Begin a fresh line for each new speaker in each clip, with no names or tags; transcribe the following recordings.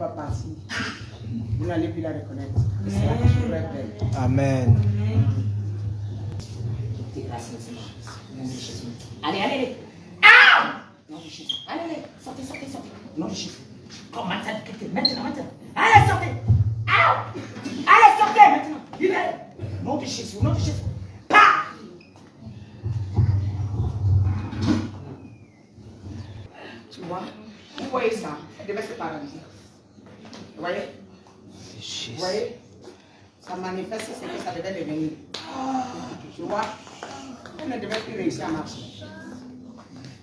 va partir. Vous n'allez plus la reconnaître. Elle sera toujours belle.
Amen.
Allez, allez. Ah! Non, de Jésus. Allez, allez. Sortez, sortez, sortez. Non, de Jésus. Comme maintenant, maintenant. Allez, sortez. Ah! Allez, sortez maintenant. Libérez. Non de Jésus, non de Jésus. Pas! Tu vois? Vous voyez ça? Elle devait se paralyser. Vous voyez? Vous voyez? Ça manifeste ce que ça devait devenir. Tu vois? Elle ne devait plus réussir à marcher.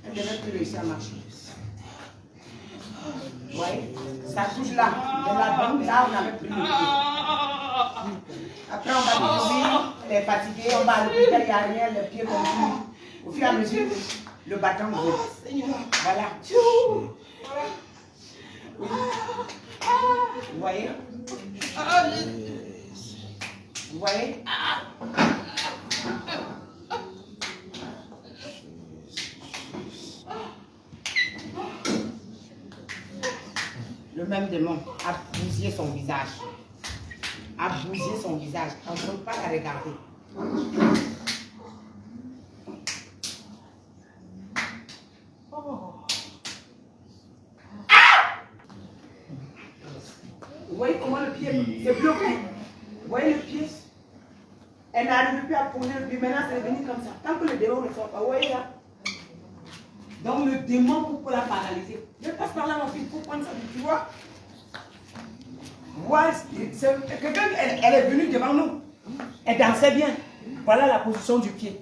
Elle ne devait plus réussir à marcher. Vous voyez? Ça touche là. De la bande, là, on n'avait plus le pied. Après, on va dire oui, elle est fatiguée, on va à l'hôpital, il n'y a rien, le pied continue. Au fur et à mesure, le bâton vient. Voilà. Oui. Vous voyez? Vous voyez? Le même démon a bousillé son visage. A bousillé son visage. On ne peut pas la regarder. Vous voyez comment le pied s'est bloqué? Vous voyez le pied? Elle n'arrive plus à poser le pied. Maintenant, c'est devenu comme ça. Tant que le démon ne sort pas, vous voyez là? Donc le démon pour la paralyser. Je passe par là, mon fils, pour prendre ça. Tu vois? Voilà, quelqu'un, elle est venue devant nous. Elle dansait bien. Voilà la position du pied.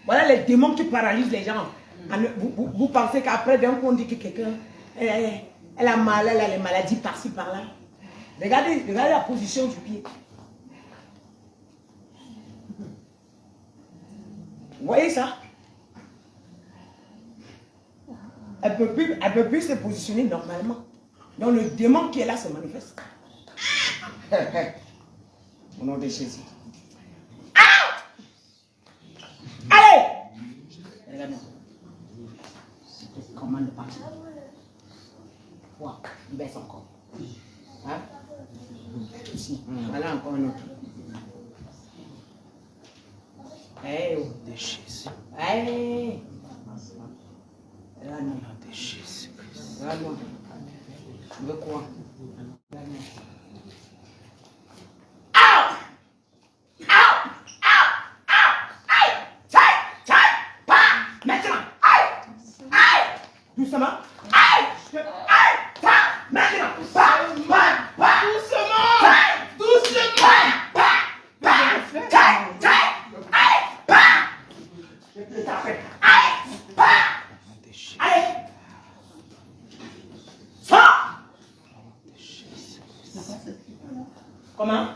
Voilà les démons qui paralysent les gens. Vous pensez qu'après, d'un coup, on dit que quelqu'un, elle a mal, elle a les maladies par-ci, par-là. Regardez la position du pied. Vous voyez ça? Elle ne peut plus se positionner normalement. Donc le démon qui est là se manifeste. Au nom de Jésus. Ah! Allez! Regarde-moi. Je te commande de partir. Quoi? Il baisse encore. Hein? Ici. Voilà encore un autre. Hey, oh.
De Jésus.
Hey! Regarde-moi.
De Jésus.
Regarde-moi. Tu veux quoi? Regarde-moi. Doucement. Aïe! Aïe! Maintenant! Doucement! Doucement! Allez! Sors! Comment?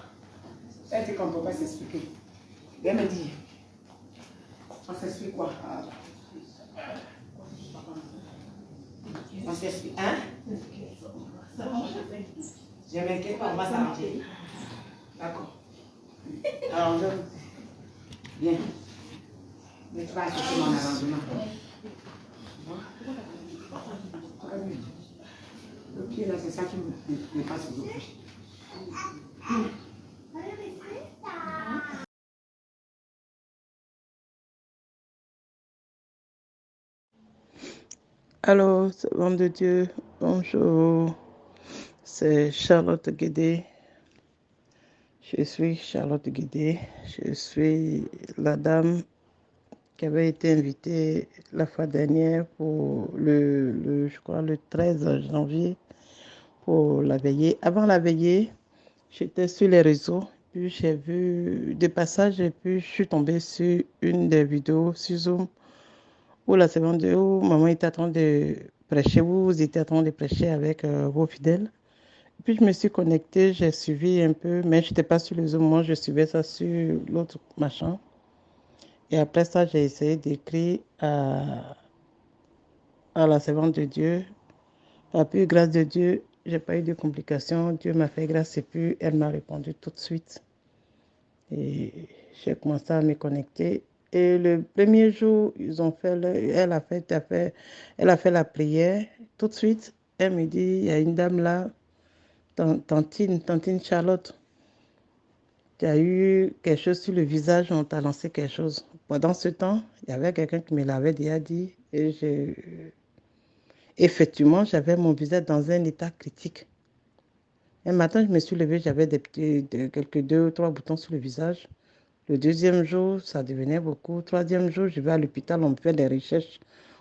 Elle dit qu'on ne peut pas s'expliquer. Viens me dire. On s'explique quoi? On s'explique, hein? Je m'inquiète pas, on va s'arranger. D'accord. Alors, viens. Mais tu vas acheter mon arrangement. Le pied là, c'est ça qui me passe aux pieds.
Allô, servant de Dieu, bonjour, c'est Charlotte Guédé. Je suis Charlotte Guédé, je suis la dame qui avait été invitée la fois dernière pour je crois le 13 janvier pour la veillée. Avant la veillée, j'étais sur les réseaux, puis j'ai vu des passages et puis je suis tombée sur une des vidéos sur Zoom où la seconde où maman était en train de prêcher, vous étiez en train de prêcher avec vos fidèles. Puis je me suis connectée, j'ai suivi un peu, mais je n'étais pas sur le Zoom, moi je suivais ça sur l'autre machin. Et après ça, j'ai essayé d'écrire à la servante de Dieu. Par plus grâce de Dieu, je n'ai pas eu de complications. Dieu m'a fait grâce et puis elle m'a répondu tout de suite. Et j'ai commencé à me connecter. Et le premier jour, elle a fait la prière. Tout de suite, elle me dit, il y a une dame là, Tantine Charlotte, tu as eu quelque chose sur le visage, on t'a lancé quelque chose. Pendant ce temps, il y avait quelqu'un qui me l'avait déjà dit et effectivement, j'avais mon visage dans un état critique. Un matin, je me suis levée, j'avais quelques 2 ou 3 boutons sur le visage. Le deuxième jour, ça devenait beaucoup. Troisième jour, je vais à l'hôpital, on me fait des recherches.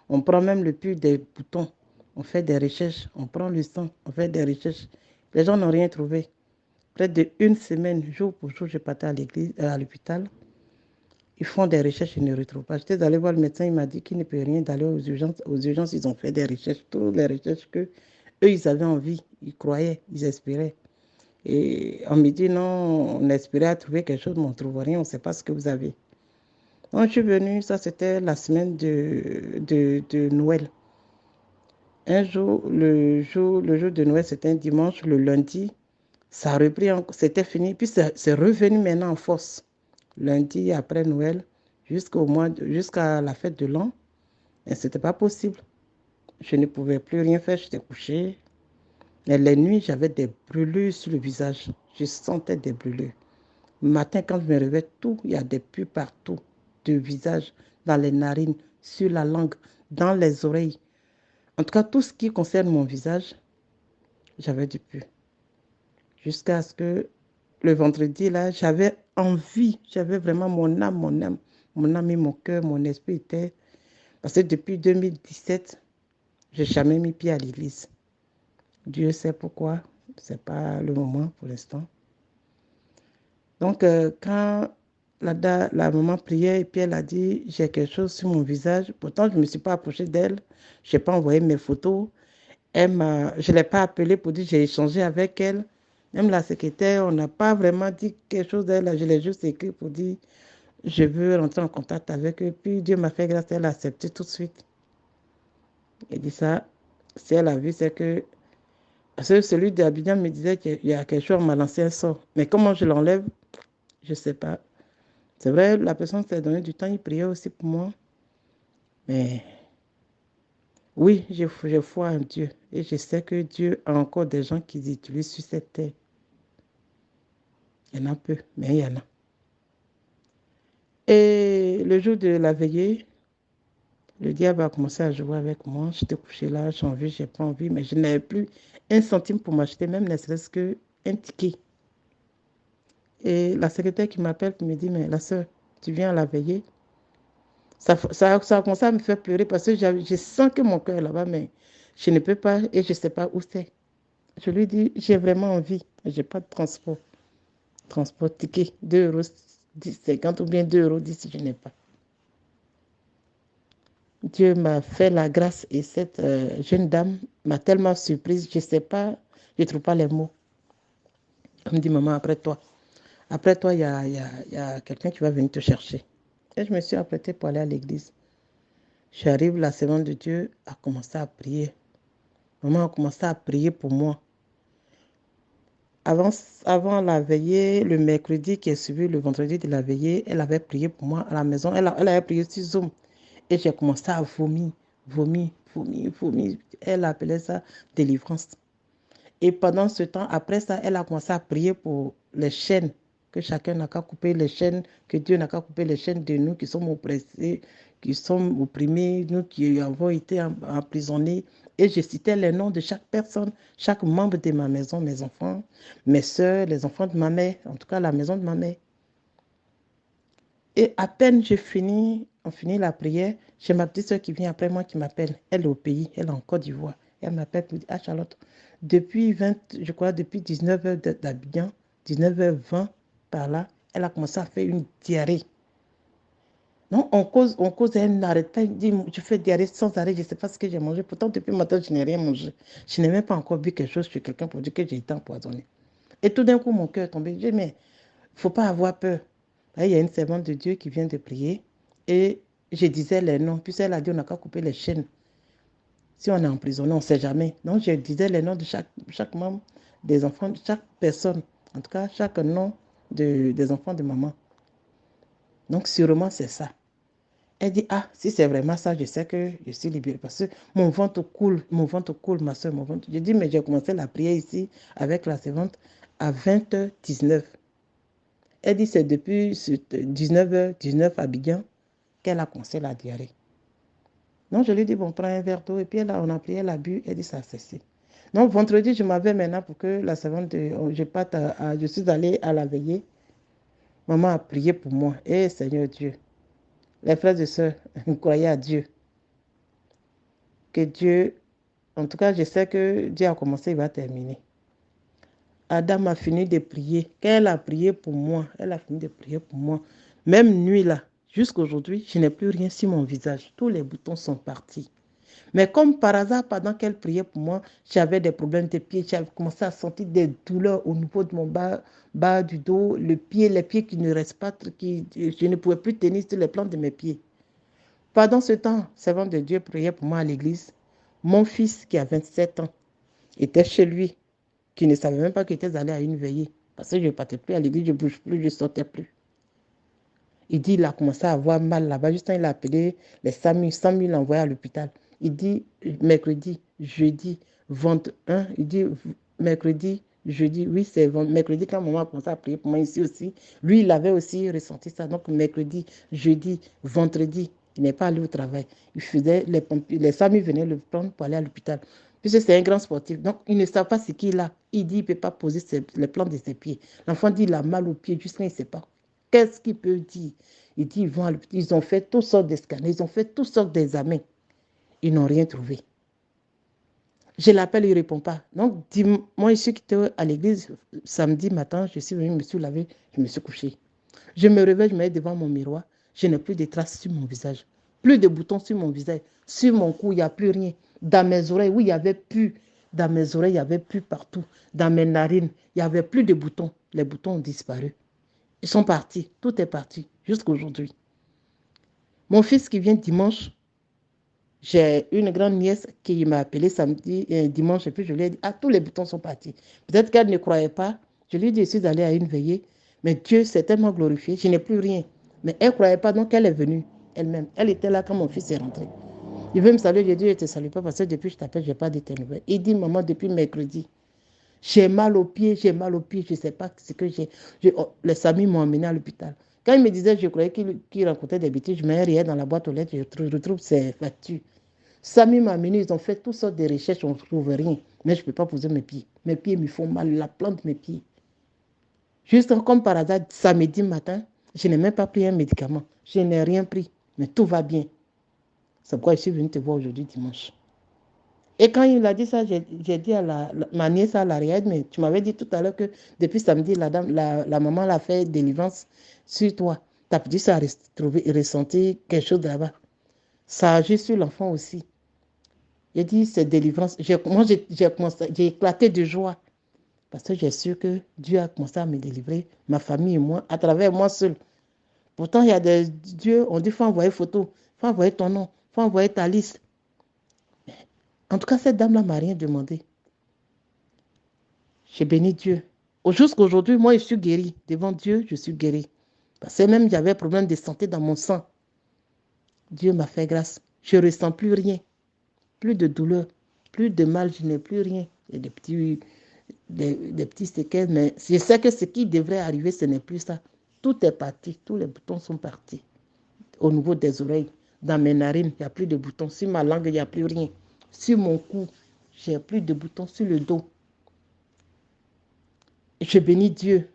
On prend même le plus des boutons. On fait des recherches. On prend le sang, on fait des recherches. Les gens n'ont rien trouvé. Près d'une semaine, jour pour jour, je partais à l'église, à l'hôpital. Ils font des recherches, ils ne retrouvent pas. J'étais allée voir le médecin, il m'a dit qu'il ne peut rien d'aller aux urgences. Aux urgences, ils ont fait des recherches, toutes les recherches que eux, ils avaient envie, ils croyaient, ils espéraient. Et on me dit non, on espérait à trouver quelque chose, mais on ne trouve rien, on ne sait pas ce que vous avez. Donc, je suis venue, ça c'était la semaine de Noël. Un jour, le jour de Noël, c'était un dimanche, le lundi, ça a repris, c'était fini, puis c'est revenu maintenant en force. Lundi après Noël, jusqu'à la fête de l'an, et c'était pas possible. Je ne pouvais plus rien faire, j'étais couchée. Et les nuits, j'avais des brûlures sur le visage. Je sentais des brûlures. Le matin, quand je me réveille, il y a des pus partout, du visage, dans les narines, sur la langue, dans les oreilles. En tout cas, tout ce qui concerne mon visage, j'avais du pus. Jusqu'à ce que le vendredi, là, j'avais envie, j'avais vraiment mon âme et mon cœur, mon esprit était... Parce que depuis 2017, je n'ai jamais mis pied à l'église. Dieu sait pourquoi, ce n'est pas le moment pour l'instant. Donc, quand la maman priait et puis elle a dit, j'ai quelque chose sur mon visage. Pourtant, je ne me suis pas approchée d'elle. Je n'ai pas envoyé mes photos. Je ne l'ai pas appelée pour dire, j'ai échangé avec elle. Même la secrétaire, on n'a pas vraiment dit quelque chose d'elle. Je l'ai juste écrit pour dire, je veux rentrer en contact avec eux. Puis Dieu m'a fait grâce, elle a accepté tout de suite. Elle dit ça, si elle a vu, c'est que... Parce que celui d'Abidjan me disait qu'il y a quelque chose, on m'a lancé un sort. Mais comment je l'enlève, je ne sais pas. C'est vrai, la personne s'est donné du temps, il priait aussi pour moi. Mais oui, j'ai foi en Dieu. Et je sais que Dieu a encore des gens qui utilisent sur cette terre. Il y en a peu, mais il y en a. Et le jour de la veillée, le diable a commencé à jouer avec moi. J'étais couchée là, j'ai envie, j'ai pas envie, mais je n'avais plus un centime pour m'acheter, même ne serait-ce qu'un ticket. Et la secrétaire qui m'appelle, qui me dit, mais la soeur, tu viens à la veillée? Ça a commencé à me faire pleurer parce que je sens que mon cœur est là-bas, mais je ne peux pas et je ne sais pas où c'est. Je lui dis, j'ai vraiment envie, mais je n'ai pas de transport. Transport ticket, 2 € 50 ou bien 2 € 10, je n'ai pas. Dieu m'a fait la grâce et cette jeune dame m'a tellement surprise, je ne sais pas, je ne trouve pas les mots. Elle me dit, maman, après toi, il y a quelqu'un qui va venir te chercher. Et je me suis apprêtée pour aller à l'église. J'arrive, la servante de Dieu a commencé à prier. Maman a commencé à prier pour moi. Avant la veillée, le mercredi qui est suivi, le vendredi de la veillée, elle avait prié pour moi à la maison. Elle avait prié sur Zoom. Et j'ai commencé à vomir. Elle appelait ça délivrance. Et pendant ce temps, après ça, elle a commencé à prier pour les chaînes, que chacun n'a qu'à couper les chaînes, que Dieu n'a qu'à couper les chaînes de nous qui sommes oppressés, qui sommes opprimés, nous qui avons été emprisonnés. Et je citais les noms de chaque personne, chaque membre de ma maison, mes enfants, mes soeurs, les enfants de ma mère, en tout cas la maison de ma mère. Et à peine on finit la prière, j'ai ma petite soeur qui vient après moi qui m'appelle. Elle est au pays, elle est en Côte d'Ivoire. Elle m'appelle pour dire, ah Charlotte, depuis 19h d'Abidjan, 19h20 par là, elle a commencé à faire une diarrhée. Non, on cause, elle n'arrête pas, elle dit, je fais diarrhée sans arrêt, je ne sais pas ce que j'ai mangé. Pourtant, depuis le matin, je n'ai rien mangé. Je n'ai même pas encore bu quelque chose chez quelqu'un pour dire que j'ai été empoisonnée. Et tout d'un coup, mon cœur est tombé. Je dis, mais il ne faut pas avoir peur. Là, il y a une servante de Dieu qui vient de prier. Et je disais les noms. Puis elle a dit, on n'a qu'à couper les chaînes. Si on est emprisonné, on ne sait jamais. Donc, je disais les noms de chaque membre des enfants, de chaque personne. En tout cas, chaque nom des enfants de maman. Donc, sûrement, c'est ça. Elle dit, ah, si c'est vraiment ça, je sais que je suis libérée. Parce que mon ventre coule, ma soeur, mon ventre. Je dis, mais j'ai commencé la prière ici avec la servante à 20h19. Elle dit, c'est depuis 19h19 à Abidjan qu'elle a commencé la diarrhée. Non, je lui ai dit, bon, prends un verre d'eau. Et puis là, on a prié, elle a bu, elle dit, ça a cessé. Donc, vendredi, je m'avais maintenant pour que la servante, je suis allée à la veillée. Maman a prié pour moi. Eh, Seigneur Dieu, les frères et sœurs, croyez à Dieu. Que Dieu, en tout cas, je sais que Dieu a commencé, il va terminer. Adam a fini de prier. Quand elle a prié pour moi, elle a fini de prier pour moi. Même nuit là, jusqu'aujourd'hui, je n'ai plus rien sur mon visage. Tous les boutons sont partis. Mais comme par hasard, pendant qu'elle priait pour moi, j'avais des problèmes de pieds. J'avais commencé à sentir des douleurs au niveau de mon bas du dos, les pieds qui ne restent pas, je ne pouvais plus tenir sur les plans de mes pieds. Pendant ce temps, servant de Dieu priait pour moi à l'église. Mon fils, qui a 27 ans, était chez lui, qui ne savait même pas qu'il était allé à une veillée. Parce que je ne partais plus à l'église, je ne bouge plus, je ne sortais plus. Il dit il a commencé à avoir mal là-bas. Juste quand il a appelé les 100 000 envoyés à l'hôpital. Il dit mercredi, jeudi, vendredi. Il dit mercredi, jeudi. Oui, c'est mercredi quand maman a commencé à prier pour moi ici aussi. Lui, il avait aussi ressenti ça. Donc mercredi, jeudi, vendredi, il n'est pas allé au travail. Il faisait les pompiers, les 100 000 venaient le prendre pour aller à l'hôpital. Puisque c'est un grand sportif. Donc, il ne sait pas ce qu'il a. Il dit il ne peut pas poser les plans de ses pieds. L'enfant dit il a mal aux pieds, juste quand il ne sait pas. Qu'est-ce qu'il peut dire? Il dit ils ont fait toutes sortes de scanners, ils ont fait toutes sortes d'examens. Ils n'ont rien trouvé. Je l'appelle, il ne répond pas. Donc, moi, je suis quitté à l'église samedi matin, je suis venu, je me suis lavé, je me suis couché. Je me réveille, je me mets devant mon miroir. Je n'ai plus de traces sur mon visage. Plus de boutons sur mon visage. Sur mon cou, il n'y a plus rien. Dans mes oreilles, oui, il y avait plus. Dans mes oreilles, il y avait plus partout. Dans mes narines, il n'y avait plus de boutons. Les boutons ont disparu. Ils sont partis. Tout est parti jusqu'à aujourd'hui. Mon fils qui vient dimanche, j'ai une grande nièce qui m'a appelé samedi, dimanche, et puis je lui ai dit, ah, tous les boutons sont partis. Peut-être qu'elle ne croyait pas. Je lui ai dit, je suis allée à une veillée, mais Dieu s'est tellement glorifié, je n'ai plus rien. Mais elle ne croyait pas, donc elle est venue elle-même. Elle était là quand mon fils est rentré. Il veut me saluer, je dis, je ne te salue pas parce que depuis que je t'appelle, je n'ai pas de tes nouvelles. Il dit, maman, depuis mercredi, j'ai mal aux pieds, je ne sais pas ce que j'ai. Les amis m'ont emmené à l'hôpital. Quand il me disait, je croyais qu'il rencontrait des bêtises, je me rien dans la boîte aux lettres, je retrouve ses factures. Samy m'a amené, ils ont fait toutes sortes de recherches, on ne trouve rien. Mais je ne peux pas poser mes pieds. Mes pieds me font mal, la plante de mes pieds. Juste comme par hasard, samedi matin, je n'ai même pas pris un médicament. Je n'ai rien pris, mais tout va bien. C'est pourquoi je suis venue te voir aujourd'hui dimanche. Et quand il a dit ça, j'ai dit à ma nièce à l'arrière, mais tu m'avais dit tout à l'heure que depuis samedi, la maman l'a fait délivrance sur toi. Ta petite ça a ressenti quelque chose là-bas. Ça agit sur l'enfant aussi. J'ai dit, c'est délivrance. Moi, j'ai éclaté de joie. Parce que j'ai su que Dieu a commencé à me délivrer, ma famille et moi, à travers moi seul. Pourtant, il y a des dieux, on dit, il faut envoyer photo, il faut envoyer ton nom, il faut envoyer ta liste. En tout cas, cette dame-là ne m'a rien demandé. J'ai béni Dieu. Jusqu'à aujourd'hui, moi, je suis guérie. Devant Dieu, je suis guérie. Parce que même j'avais un problème de santé dans mon sang. Dieu m'a fait grâce. Je ne ressens plus rien. Plus de douleur, plus de mal, je n'ai plus rien. Il y a des petits séquelles, mais je sais que ce qui devrait arriver, ce n'est plus ça. Tout est parti, tous les boutons sont partis. Au niveau des oreilles, dans mes narines, il n'y a plus de boutons. Sur ma langue, il n'y a plus rien. Sur mon cou, j'ai plus de boutons. Sur le dos. Je bénis Dieu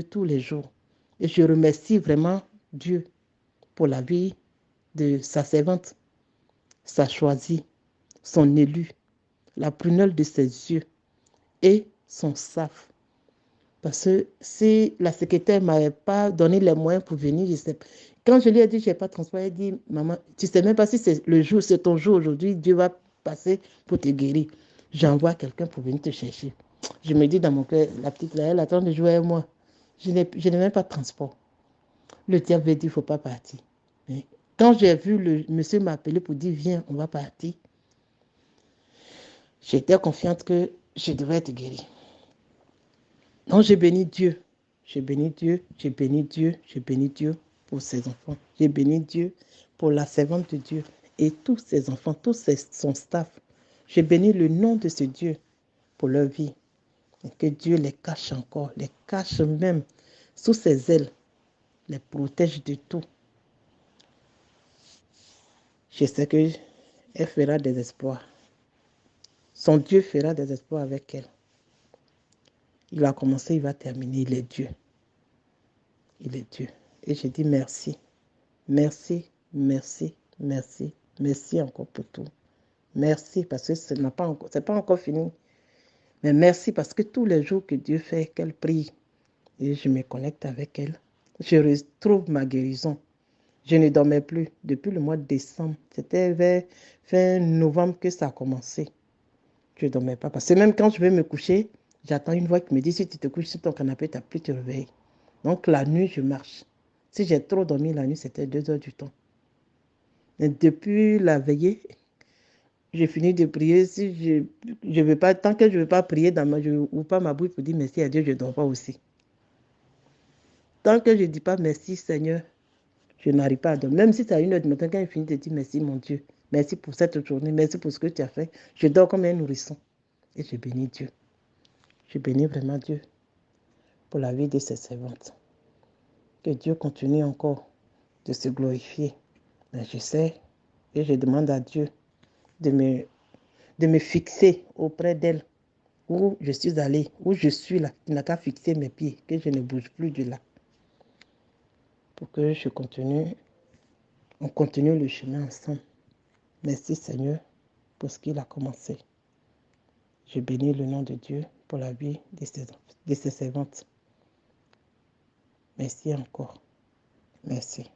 tous les jours. Et je remercie vraiment Dieu pour la vie de sa servante, sa choisie, son élu, la prunelle de ses yeux et son SAF. Parce que si la secrétaire ne m'avait pas donné les moyens pour venir, je sais pas. Quand je lui ai dit que je n'ai pas de transport, elle dit, maman, tu ne sais même pas si c'est ton jour aujourd'hui, Dieu va passer pour te guérir. J'envoie quelqu'un pour venir te chercher. Je me dis dans mon cœur, la petite là, elle attend de jouer avec moi. Je n'ai même pas de transport. Le diable avait dit, il ne faut pas partir. Mais quand j'ai vu le monsieur m'appeler pour dire, viens, on va partir, j'étais confiante que je devrais être guérie. Donc j'ai béni Dieu. J'ai béni Dieu pour ses enfants. J'ai béni Dieu pour la servante de Dieu et tous ses enfants, son staff. Je bénis le nom de ce Dieu pour leur vie. Et que Dieu les cache encore, les cache même sous ses ailes, les protège de tout. Je sais qu'elle fera des exploits. Son Dieu fera des exploits avec elle. Il a commencé, il va terminer. Il est Dieu. Il est Dieu. Et je dis merci. Merci, merci, merci. Merci encore pour tout. Merci parce que ce n'est pas encore fini. Mais merci parce que tous les jours que Dieu fait, qu'elle prie, et je me connecte avec elle, je retrouve ma guérison. Je ne dormais plus depuis le mois de décembre. C'était vers fin novembre que ça a commencé. Je ne dormais pas. Parce que même quand je vais me coucher, j'attends une voix qui me dit, si tu te couches sur ton canapé, tu n'as plus te réveiller. Donc la nuit, je marche. Si j'ai trop dormi la nuit, c'était 2 heures du temps. Et depuis la veillée, j'ai fini de prier. Si je veux pas, tant que je ne veux pas prier, je n'ouvre pas ma bouche pour dire merci à Dieu, je ne dors pas aussi. Tant que je ne dis pas merci Seigneur, je n'arrive pas à dormir. Même si c'est à 1 heure du matin, quand je finis de dire merci mon Dieu, merci pour cette journée, merci pour ce que tu as fait, je dors comme un nourrisson. Et je bénis Dieu. Je bénis vraiment Dieu pour la vie de ses servantes. Que Dieu continue encore de se glorifier. Mais je sais et je demande à Dieu de me fixer auprès d'elle, où je suis allée, où je suis là. Il n'a qu'à fixer mes pieds, que je ne bouge plus de là. Pour que on continue le chemin ensemble. Merci Seigneur pour ce qu'il a commencé. Je bénis le nom de Dieu pour la vie de ses servantes. Merci encore. Merci.